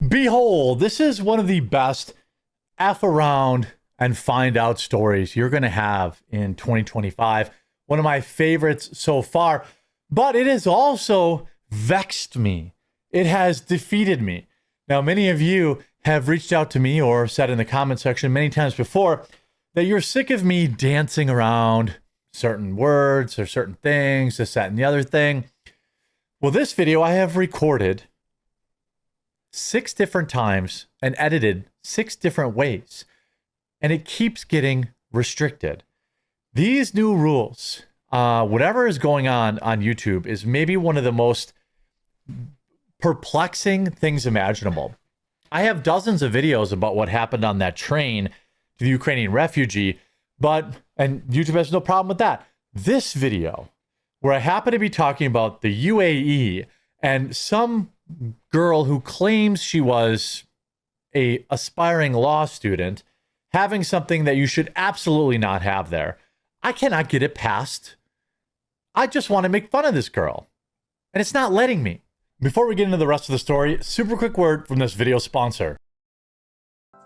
Behold, this is one of the best F around and find out stories you're going to have in 2025. One of my favorites so far, but it has also vexed me. It has defeated me. Now, many of you have reached out to me or said in the comment section many times before that you're sick of me dancing around certain words or certain things, this, that, and the other thing. Well, this video I have recorded 6 different times and edited 6 different ways, and it keeps getting restricted. These new rules, whatever is going on YouTube, is maybe one of the most perplexing things imaginable. I have dozens of videos about what happened on that train to the Ukrainian refugee, and YouTube has no problem with that. This video, where I happen to be talking about the UAE and some girl who claims she was a aspiring law student having something that you should absolutely not have there. I cannot get it past. I just want to make fun of this girl, and it's not letting me. Before we get into the rest of the story, super quick word from this video sponsor.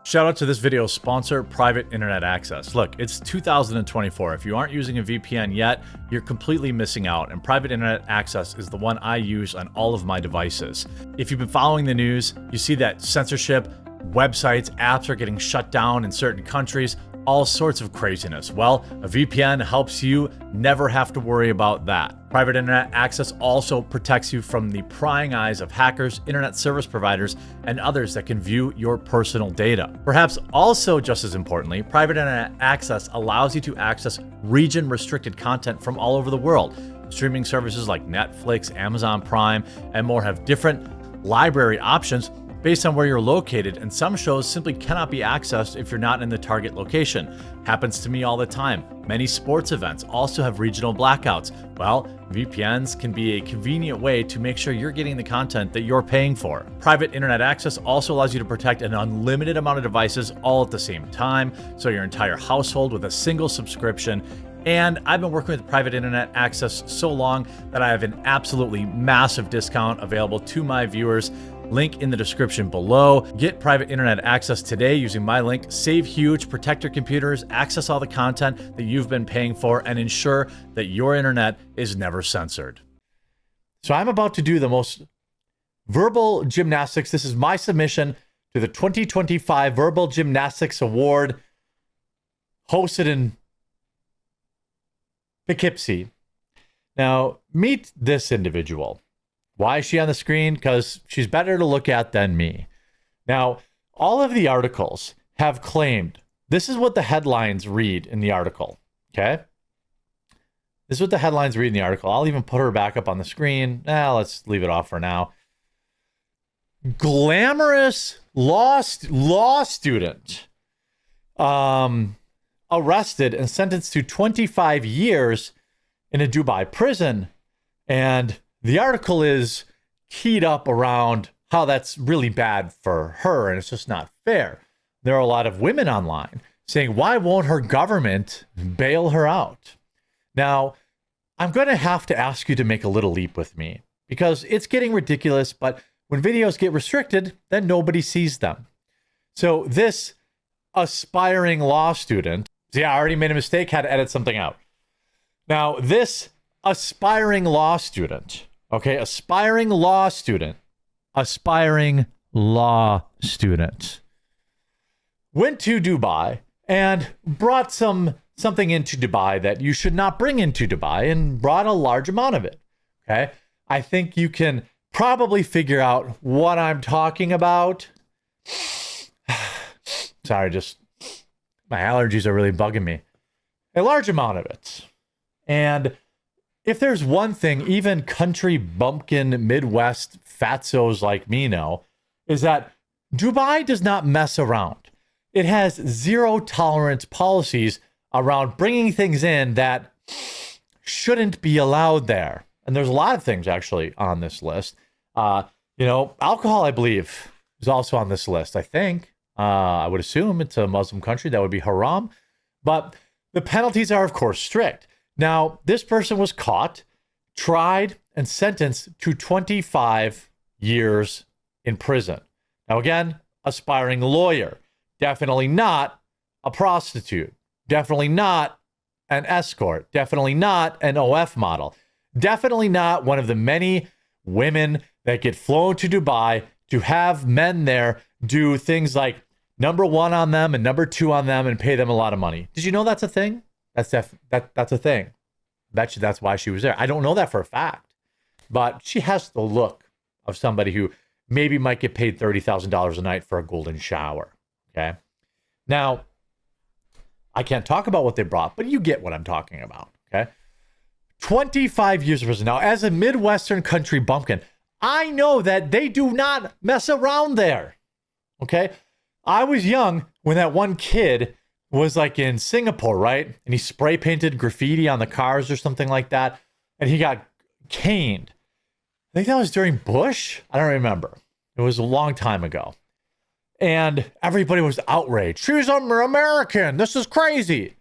Shout out to this video's sponsor, Private Internet Access. Look, it's 2024. If you aren't using a VPN yet, you're completely missing out, and Private Internet Access is the one I use on all of my devices. If you've been following the news, you see that censorship, websites, apps are getting shut down in certain countries, all sorts of craziness. Well, a VPN helps you never have to worry about that. Private Internet Access also protects you from the prying eyes of hackers, internet service providers, and others that can view your personal data. Perhaps also just as importantly, Private Internet Access allows you to access region-restricted content from all over the world. Streaming services like Netflix, Amazon Prime, and more have different library options based on where you're located, and some shows simply cannot be accessed if you're not in the target location. Happens to me all the time. Many sports events also have regional blackouts. Well, VPNs can be a convenient way to make sure you're getting the content that you're paying for. Private Internet Access also allows you to protect an unlimited amount of devices all at the same time, so your entire household with a single subscription. And I've been working with Private Internet Access so long that I have an absolutely massive discount available to my viewers. Link in the description below. Get Private Internet Access today using my link. Save huge, protect your computers, access all the content that you've been paying for, and ensure that your internet is never censored. So I'm about to do the most verbal gymnastics. This is my submission to the 2025 Verbal Gymnastics Award, hosted in Poughkeepsie. Now, meet this individual. Why is she on the screen? Because she's better to look at than me. Now, all of the articles have claimed, this is what the headlines read in the article, okay? This is what the headlines read in the article. I'll even put her back up on the screen. Let's leave it off for now. Glamorous law student arrested and sentenced to 25 years in a Dubai prison. And the article is keyed up around how that's really bad for her, and it's just not fair. There are a lot of women online saying, why won't her government bail her out? Now, I'm going to have to ask you to make a little leap with me, because it's getting ridiculous, but when videos get restricted, then nobody sees them. So this aspiring law student, see, I already made a mistake, had to edit something out. Now, this aspiring law student, okay, aspiring law student, went to Dubai and brought something into Dubai that you should not bring into Dubai, and brought a large amount of it, okay? I think you can probably figure out what I'm talking about. Sorry, just my allergies are really bugging me. A large amount of it. And if there's one thing even country bumpkin Midwest fatzos like me know, is that Dubai does not mess around. It has zero tolerance policies around bringing things in that shouldn't be allowed there. And there's a lot of things actually on this list. Alcohol, I believe, is also on this list, I think. I would assume it's a Muslim country. That would be haram. But the penalties are, of course, strict. Now, this person was caught, tried, and sentenced to 25 years in prison. Now, again, aspiring lawyer. Definitely not a prostitute. Definitely not an escort. Definitely not an OF model. Definitely not one of the many women that get flown to Dubai to have men there do things like number one on them and number two on them and pay them a lot of money. Did you know that's a thing? That's a thing. Bet you that's why she was there. I don't know that for a fact, but she has the look of somebody who maybe might get paid $30,000 a night for a golden shower. Okay. Now, I can't talk about what they brought, but you get what I'm talking about. Okay. 25 years of prison. Now, as a Midwestern country bumpkin, I know that they do not mess around there. Okay. I was young when that one kid was like in Singapore, right? And he spray painted graffiti on the cars or something like that. And he got caned. I think that was during Bush. I don't remember. It was a long time ago. And everybody was outraged. She's American. This is crazy.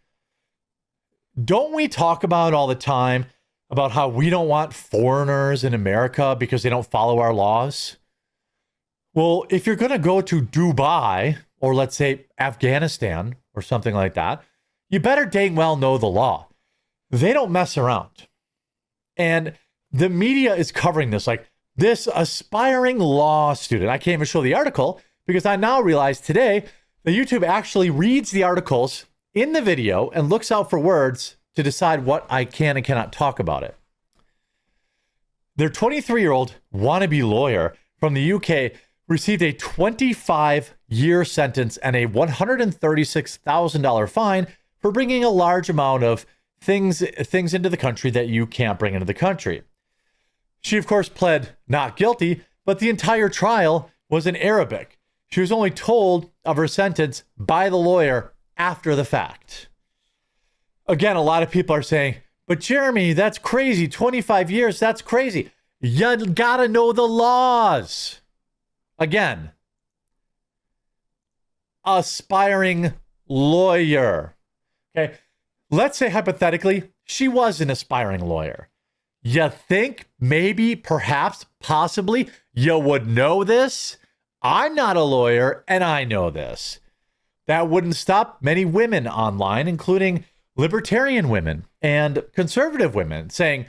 Don't we talk about all the time about how we don't want foreigners in America because they don't follow our laws? Well, if you're going to go to Dubai or let's say Afghanistan or something like that, you better dang well know the law. They don't mess around. And the media is covering this like this aspiring law student. I can't even show the article because I now realize today that YouTube actually reads the articles in the video and looks out for words to decide what I can and cannot talk about it. Their 23-year-old wannabe lawyer from the UK received a 25-year sentence and a $136,000 fine for bringing a large amount of things into the country that you can't bring into the country. She, of course, pled not guilty, but the entire trial was in Arabic. She was only told of her sentence by the lawyer after the fact. Again, a lot of people are saying, but Jeremy, that's crazy. 25 years, that's crazy. You gotta know the laws. Again, aspiring lawyer. Okay, let's say hypothetically, she was an aspiring lawyer. You think maybe, perhaps, possibly, you would know this? I'm not a lawyer, and I know this. That wouldn't stop many women online, including libertarian women and conservative women, saying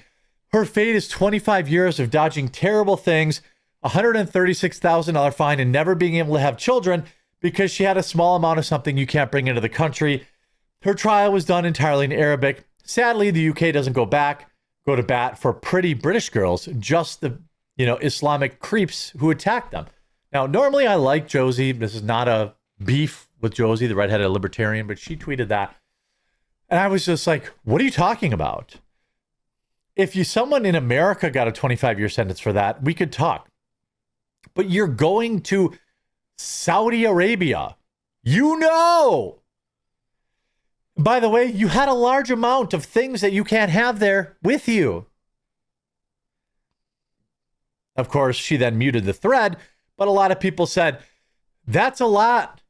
her fate is 25 years of dodging terrible things, $136,000 fine, and never being able to have children because she had a small amount of something you can't bring into the country. Her trial was done entirely in Arabic. Sadly, the UK doesn't go to bat for pretty British girls, just the Islamic creeps who attack them. Now, normally I like Josie. This is not a beef with Josie, the redheaded libertarian, but she tweeted that. And I was just like, what are you talking about? If someone in America got a 25-year sentence for that, we could talk. But you're going to Saudi Arabia. By the way, you had a large amount of things that you can't have there with you. Of course, she then muted the thread, but a lot of people said, that's a lot.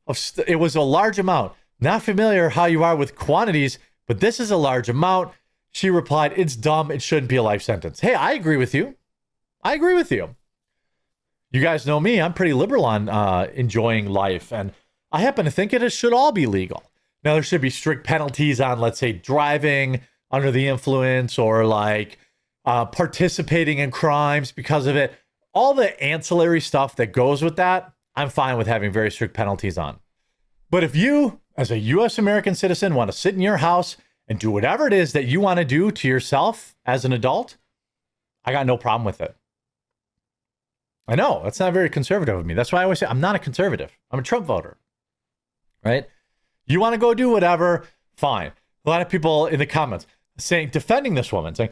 It was a large amount. Not familiar how you are with quantities, but this is a large amount. She replied, it's dumb. It shouldn't be a life sentence. Hey, I agree with you. You guys know me. I'm pretty liberal on enjoying life, and I happen to think it should all be legal. Now, there should be strict penalties on, let's say, driving under the influence or like participating in crimes because of it. All the ancillary stuff that goes with that, I'm fine with having very strict penalties on. But if you, as a U.S. American citizen, want to sit in your house and do whatever it is that you want to do to yourself as an adult, I got no problem with it. I know, that's not very conservative of me. That's why I always say I'm not a conservative. I'm a Trump voter, right? You want to go do whatever, fine. A lot of people in the comments defending this woman, saying,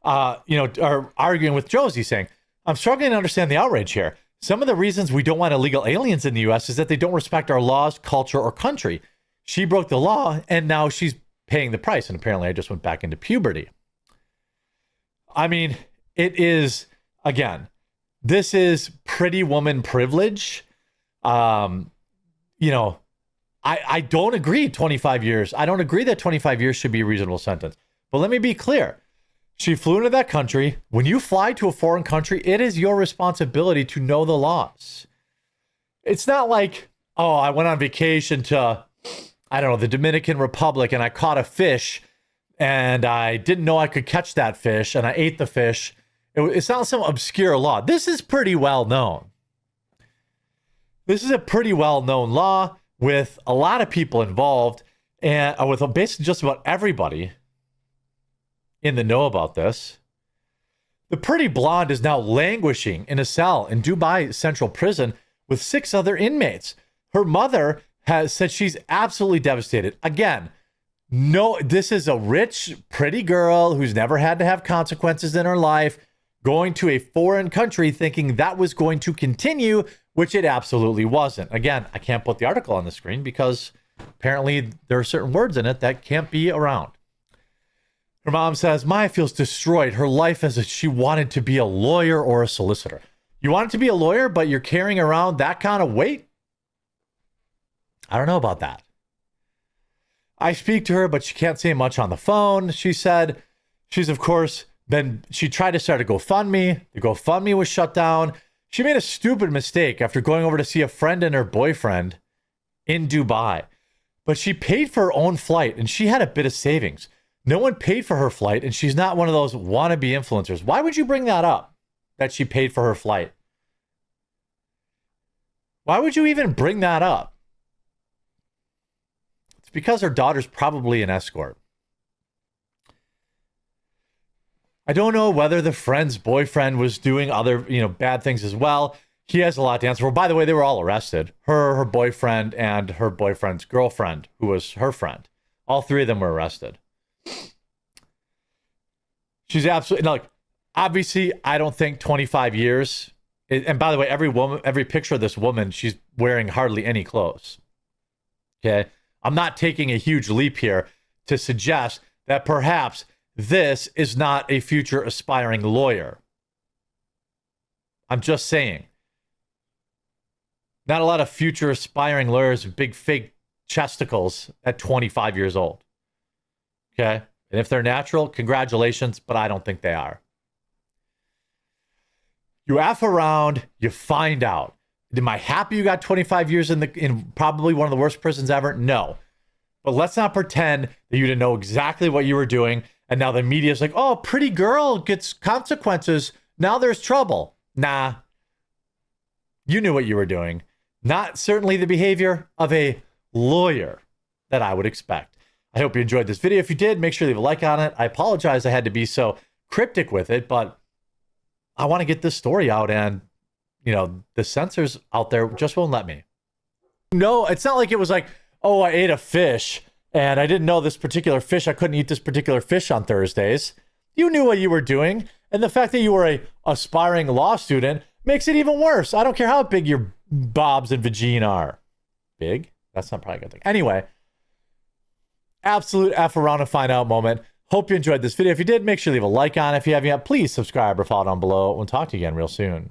are arguing with Josie, saying, I'm struggling to understand the outrage here. Some of the reasons we don't want illegal aliens in the U.S. is that they don't respect our laws, culture, or country. She broke the law, and now she's paying the price. And apparently I just went back into puberty. I mean, it is, again, this is pretty woman privilege. I don't agree 25 years. I don't agree that 25 years should be a reasonable sentence. But let me be clear. She flew into that country. When you fly to a foreign country, it is your responsibility to know the laws. It's not like, oh, I went on vacation to, I don't know, the Dominican Republic and I caught a fish and I didn't know I could catch that fish and I ate the fish. It's not some obscure law. This is pretty well known. This is a pretty well known law with a lot of people involved and with basically just about everybody in the know about this. The pretty blonde is now languishing in a cell in Dubai Central Prison with 6 other inmates. Her mother has said she's absolutely devastated. Again, no, this is a rich, pretty girl who's never had to have consequences in her life, going to a foreign country thinking that was going to continue, which it absolutely wasn't. Again, I can't put the article on the screen because apparently there are certain words in it that can't be around. Her mom says, Maya feels destroyed. Her life as if she wanted to be a lawyer or a solicitor. You wanted to be a lawyer, but you're carrying around that kind of weight? I don't know about that. I speak to her, but she can't say much on the phone. She said she's, of course, she tried to start a GoFundMe. The GoFundMe was shut down. She made a stupid mistake after going over to see a friend and her boyfriend in Dubai. But she paid for her own flight, and she had a bit of savings. No one paid for her flight, and she's not one of those wannabe influencers. Why would you bring that up, that she paid for her flight? Why would you even bring that up? It's because her daughter's probably an escort. I don't know whether the friend's boyfriend was doing other, bad things as well. He has a lot to answer for. By the way, they were all arrested. Her boyfriend, and her boyfriend's girlfriend, who was her friend. All 3 of them were arrested. She's absolutely obviously, I don't think 25 years. And by the way, every picture of this woman, she's wearing hardly any clothes. Okay. I'm not taking a huge leap here to suggest that perhaps this is not a future aspiring lawyer. I'm just saying. Not a lot of future aspiring lawyers with big fake chesticles at 25 years old. Okay. And if they're natural, congratulations, but I don't think they are. You F around, you find out. Am I happy you got 25 years in probably one of the worst prisons ever? No. But let's not pretend that you didn't know exactly what you were doing. And now the media is like, oh, pretty girl gets consequences. Now there's trouble. Nah. You knew what you were doing. Not certainly the behavior of a lawyer that I would expect. I hope you enjoyed this video. If you did, make sure to leave a like on it. I apologize I had to be so cryptic with it, but I want to get this story out, and, the censors out there just won't let me. No, it's not like it was like, oh, I ate a fish, and I didn't know this particular fish. I couldn't eat this particular fish on Thursdays. You knew what you were doing, and the fact that you were a aspiring law student makes it even worse. I don't care how big your bobs and vagine are. Big? That's not probably a good thing. Anyway. Absolute F around and find out moment. Hope you enjoyed this video. If you did, make sure to leave a like on it. If you haven't yet, please subscribe or follow down below. We'll talk to you again real soon.